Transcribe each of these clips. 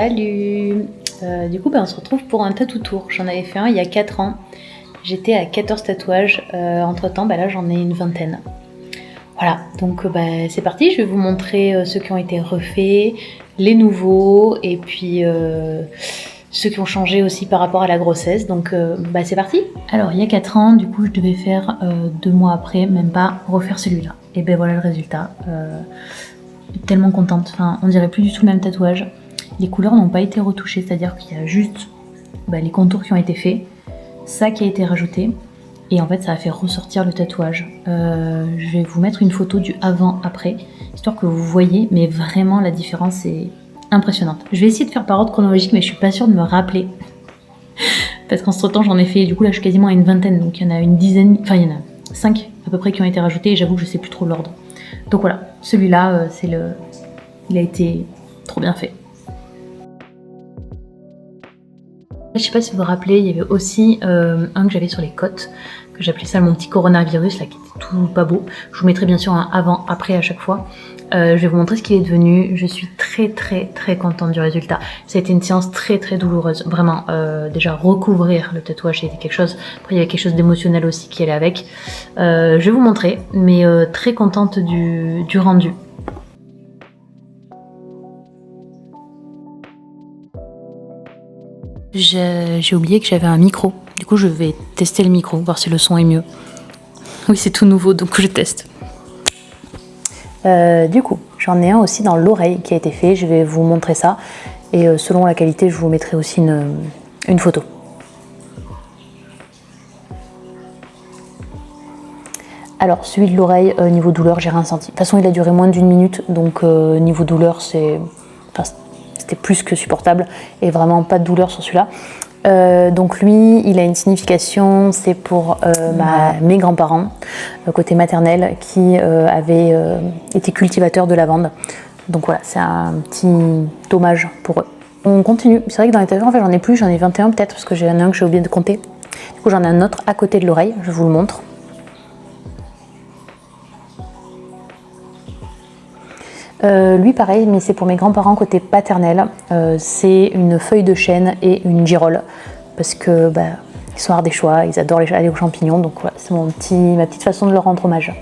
Salut. Du coup, on se retrouve pour un tatou tour. J'en avais fait un il y a 4 ans. J'étais à 14 tatouages. Entre temps, là j'en ai une vingtaine. Voilà, donc c'est parti. Je vais vous montrer ceux qui ont été refaits, les nouveaux, et puis ceux qui ont changé aussi par rapport à la grossesse. Donc c'est parti. Alors il y a 4 ans, du coup je devais faire 2 mois après, même pas, refaire celui-là. Et ben voilà le résultat. Tellement contente. Enfin, on dirait plus du tout le même tatouage. Les couleurs n'ont pas été retouchées, c'est-à-dire qu'il y a juste les contours qui ont été faits, ça qui a été rajouté, et en fait ça a fait ressortir le tatouage. Je vais vous mettre une photo du avant-après, histoire que vous voyez, mais vraiment la différence est impressionnante. Je vais essayer de faire par ordre chronologique, mais je suis pas sûre de me rappeler, parce qu'entre temps j'en ai fait, du coup là je suis quasiment à une vingtaine, donc il y en a une dizaine, enfin il y en a 5 à peu près qui ont été rajoutés, et j'avoue que je sais plus trop l'ordre. Donc voilà, celui-là, il a été trop bien fait. Je sais pas si vous vous rappelez, il y avait aussi un que j'avais sur les côtes, que j'appelais ça mon petit coronavirus, là, qui était tout pas beau. Je vous mettrai bien sûr un avant-après à chaque fois. Je vais vous montrer ce qu'il est devenu. Je suis très contente du résultat. Ça a été une séance très douloureuse. Vraiment, déjà recouvrir le tatouage, c'était quelque chose. Après, il y avait quelque chose d'émotionnel aussi qui allait avec. Je vais vous montrer, mais très contente du rendu. J'ai oublié que j'avais un micro. Du coup, je vais tester le micro, voir si le son est mieux. Oui, c'est tout nouveau, donc je teste. Du coup, j'en ai un aussi dans l'oreille qui a été fait. Je vais vous montrer ça. Et selon la qualité, je vous mettrai aussi une photo. Alors, celui de l'oreille, niveau douleur, j'ai rien senti. De toute façon, il a duré moins d'1 minute, donc niveau douleur, c'était plus que supportable, et vraiment pas de douleur sur celui-là. Donc lui, il a une signification, c'est pour mes grands-parents, côté maternel, qui avaient été cultivateurs de lavande. Donc voilà, c'est un petit hommage pour eux. On continue. C'est vrai que dans les tatouages, en fait, j'en ai plus, j'en ai 21 peut-être, parce que j'en ai un que j'ai oublié de compter. Du coup, j'en ai un autre à côté de l'oreille, je vous le montre. Lui pareil, mais c'est pour mes grands-parents côté paternel. C'est une feuille de chêne et une girole, parce que ils sont ardéchois, ils adorent aller aux champignons, donc voilà, c'est ma petite façon de leur rendre hommage.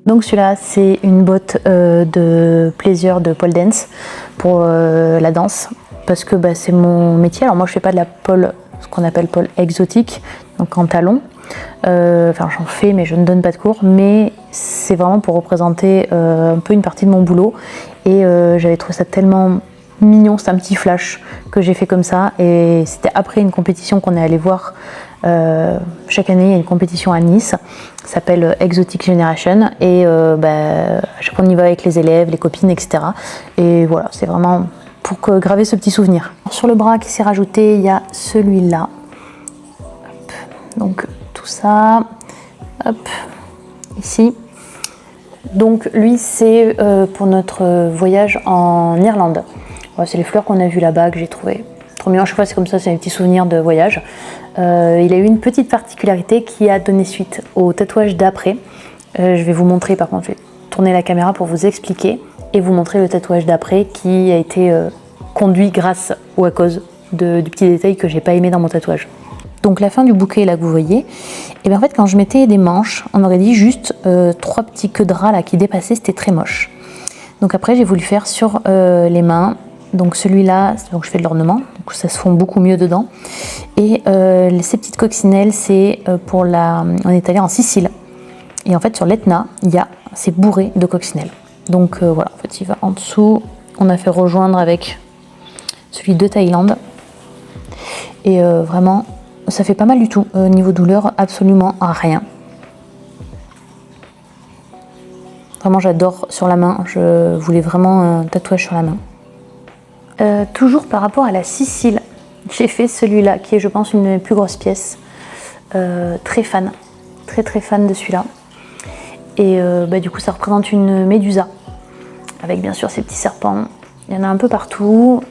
Donc celui-là, c'est une botte de plaisir de pole dance pour la danse, parce que c'est mon métier. Alors moi je fais pas de la pole, ce qu'on appelle pole exotique, donc en talons. Enfin j'en fais mais je ne donne pas de cours, mais c'est vraiment pour représenter un peu une partie de mon boulot, et j'avais trouvé ça tellement mignon, c'est un petit flash que j'ai fait comme ça, et c'était après une compétition qu'on est allé voir. Chaque année il y a une compétition à Nice, ça s'appelle Exotic Generation, et à chaque fois on y va avec les élèves, les copines, etc. Et voilà, c'est vraiment pour graver ce petit souvenir. Sur le bras qui s'est rajouté, il y a celui-là. Donc tout ça, hop, ici. Donc lui c'est pour notre voyage en Irlande. Voilà, c'est les fleurs qu'on a vues là-bas que j'ai trouvé trop bien. Chaque fois c'est comme ça, c'est un petit souvenir de voyage. Il a eu une petite particularité qui a donné suite au tatouage d'après. Je vais vous montrer, par contre je vais tourner la caméra pour vous expliquer et vous montrer le tatouage d'après qui a été conduit grâce ou à cause du petit détail que j'ai pas aimé dans mon tatouage. Donc la fin du bouquet là que vous voyez, et bien en fait quand je mettais des manches, on aurait dit juste 3 petits queues de rat là qui dépassaient, c'était très moche. Donc après j'ai voulu faire sur les mains, donc celui-là, donc je fais de l'ornement, donc ça se fond beaucoup mieux dedans. Et ces petites coccinelles, c'est on est allé en Sicile, et en fait sur l'Etna, c'est bourré de coccinelles. Donc voilà, en fait il va en dessous, on a fait rejoindre avec celui de Thaïlande, et vraiment ça fait pas mal du tout. Niveau douleur, absolument rien. Vraiment j'adore sur la main, je voulais vraiment un tatouage sur la main. Toujours par rapport à la Sicile, j'ai fait celui-là qui est je pense une de mes plus grosses pièces. Très fan, très fan de celui-là. Et du coup ça représente une médusa, avec bien sûr ces petits serpents. Il y en a un peu partout,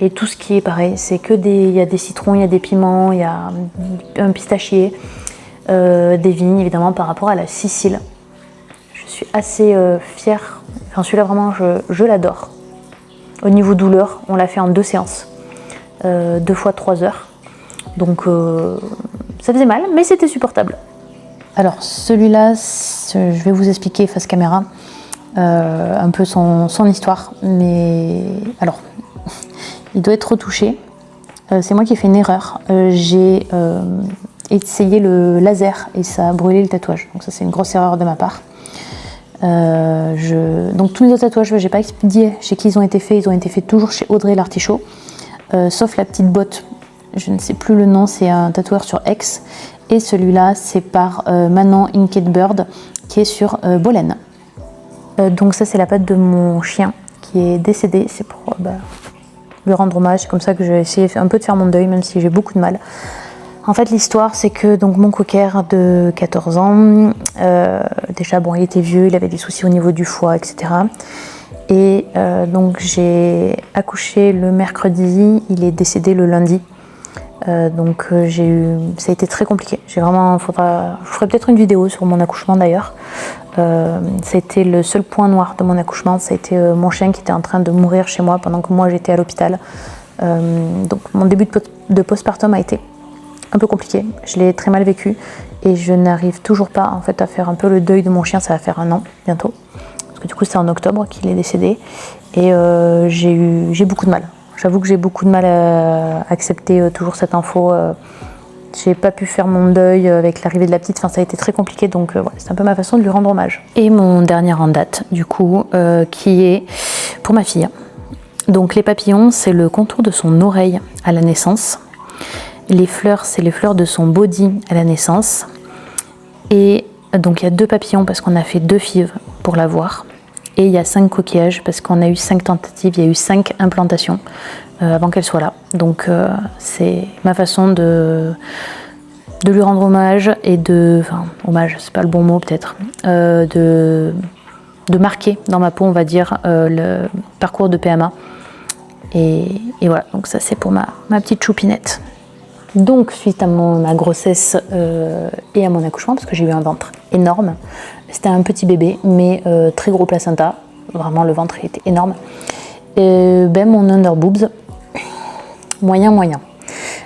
et tout ce qui est pareil, c'est que il y a des citrons, il y a des piments, il y a un pistachier, des vignes évidemment par rapport à la Sicile. Je Je suis assez fière. Enfin, celui-là, vraiment, je l'adore. Au niveau douleur, on l'a fait en 2 séances. 2 fois 3 heures. Donc, ça faisait mal, mais c'était supportable. Alors, celui-là, je vais vous expliquer face caméra un peu son histoire. Mais, alors, il doit être retouché. C'est moi qui ai fait une erreur. J'ai essayé le laser et ça a brûlé le tatouage. Donc ça, c'est une grosse erreur de ma part. Donc tous les autres tatouages, j'ai pas expédié chez qui ils ont été faits toujours chez Audrey l'Artichaut, sauf la petite botte, je ne sais plus le nom, c'est un tatoueur sur Aix, et celui-là c'est par Manon Inked Bird qui est sur Bolène. Donc ça c'est la patte de mon chien qui est décédé, c'est pour lui rendre hommage, c'est comme ça que j'ai essayé un peu de faire mon deuil, même si j'ai beaucoup de mal. En fait, l'histoire, c'est que donc mon cocker de 14 ans, déjà, bon, il était vieux, il avait des soucis au niveau du foie, etc. Et donc, j'ai accouché le mercredi, il est décédé le lundi. Donc, ça a été très compliqué. Je ferai peut-être une vidéo sur mon accouchement d'ailleurs. Ça a été le seul point noir de mon accouchement. Ça a été mon chien qui était en train de mourir chez moi pendant que moi j'étais à l'hôpital. Donc, mon début de postpartum a été un peu compliqué, je l'ai très mal vécu et je n'arrive toujours pas en fait à faire un peu le deuil de mon chien. Ça va faire 1 an bientôt, parce que du coup c'est en octobre qu'il est décédé et j'ai beaucoup de mal. J'avoue que j'ai beaucoup de mal à accepter toujours cette info. J'ai pas pu faire mon deuil avec l'arrivée de la petite, enfin ça a été très compliqué, donc voilà, c'est un peu ma façon de lui rendre hommage. Et mon dernier en date du coup qui est pour ma fille. Donc les papillons, c'est le contour de son oreille à la naissance. Les fleurs, c'est les fleurs de son body à la naissance. Et donc il y a 2 papillons parce qu'on a fait 2 fives pour l'avoir. Et il y a 5 coquillages parce qu'on a eu 5 tentatives, il y a eu 5 implantations avant qu'elle soit là. Donc c'est ma façon de lui rendre hommage et hommage, c'est pas le bon mot peut-être, de marquer dans ma peau, on va dire, le parcours de PMA. Et voilà, donc ça c'est pour ma petite choupinette. Donc suite à ma grossesse et à mon accouchement, parce que j'ai eu un ventre énorme, c'était un petit bébé mais très gros placenta, vraiment le ventre était énorme, et mon underboobs moyen.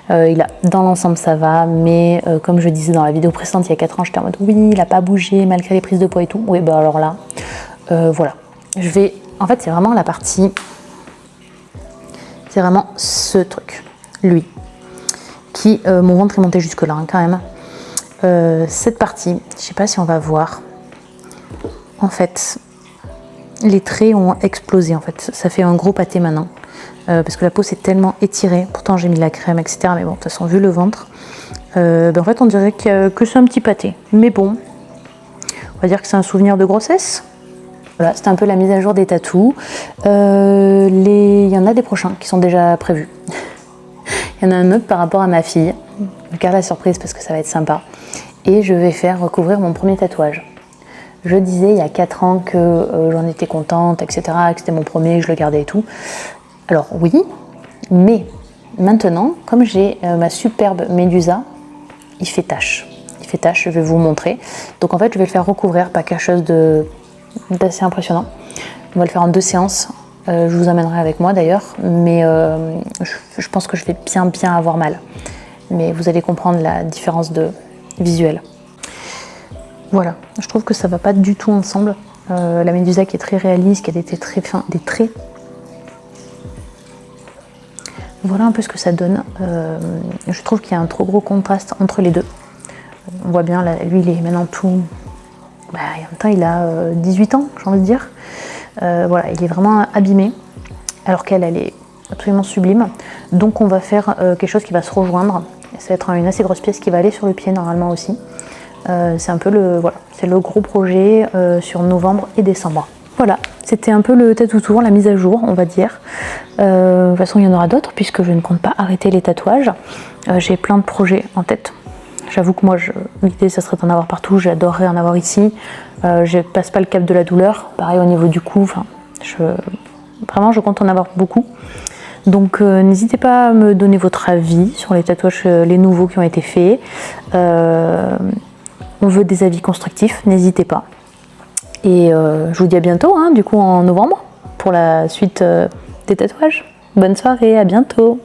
Dans l'ensemble ça va, mais comme je disais dans la vidéo précédente il y a 4 ans, j'étais en mode oui il a pas bougé malgré les prises de poids et tout. Oui alors là voilà, en fait c'est vraiment la partie, c'est vraiment ce truc, lui qui, mon ventre est monté jusque là quand même. Cette partie, je sais pas si on va voir, en fait les traits ont explosé, en fait ça fait un gros pâté maintenant, parce que la peau s'est tellement étirée, pourtant j'ai mis de la crème etc, mais bon de toute façon vu le ventre, en fait on dirait que c'est un petit pâté, mais bon on va dire que c'est un souvenir de grossesse. Voilà, c'était un peu la mise à jour des tatous. Il y en a des prochains qui sont déjà prévus. Il y en a un autre par rapport à ma fille. Je garde la surprise parce que ça va être sympa. Et je vais faire recouvrir mon premier tatouage. Je disais il y a 4 ans que j'en étais contente, etc. Que c'était mon premier, que je le gardais et tout. Alors oui, mais maintenant, comme j'ai ma superbe médusa, il fait tache. Il fait tache, je vais vous montrer. Donc en fait, je vais le faire recouvrir par quelque chose d'assez impressionnant. On va le faire en 2 séances. Je vous amènerai avec moi d'ailleurs, mais je pense que je vais bien avoir mal. Mais vous allez comprendre la différence de visuel. Voilà, je trouve que ça va pas du tout ensemble. La médusa qui est très réaliste, qui a des traits très fins, des traits. Voilà un peu ce que ça donne. Je trouve qu'il y a un trop gros contraste entre les deux. On voit bien, là, lui il est maintenant tout... en même temps il a 18 ans, j'ai envie de dire. Voilà, il est vraiment abîmé, alors qu'elle est absolument sublime. Donc on va faire quelque chose qui va se rejoindre. Ça va être une assez grosse pièce qui va aller sur le pied normalement aussi. C'est un peu c'est le gros projet sur novembre et décembre. Voilà, c'était un peu le tattoo tour, la mise à jour, on va dire. De toute façon, il y en aura d'autres puisque je ne compte pas arrêter les tatouages. J'ai plein de projets en tête. J'avoue que moi, l'idée, ça serait d'en avoir partout. J'adorerais en avoir ici. Je passe pas le cap de la douleur. Pareil au niveau du cou. Vraiment, je compte en avoir beaucoup. Donc, n'hésitez pas à me donner votre avis sur les tatouages, les nouveaux qui ont été faits. On veut des avis constructifs, n'hésitez pas. Et je vous dis à bientôt, hein, du coup en novembre, pour la suite des tatouages. Bonne soirée, à bientôt.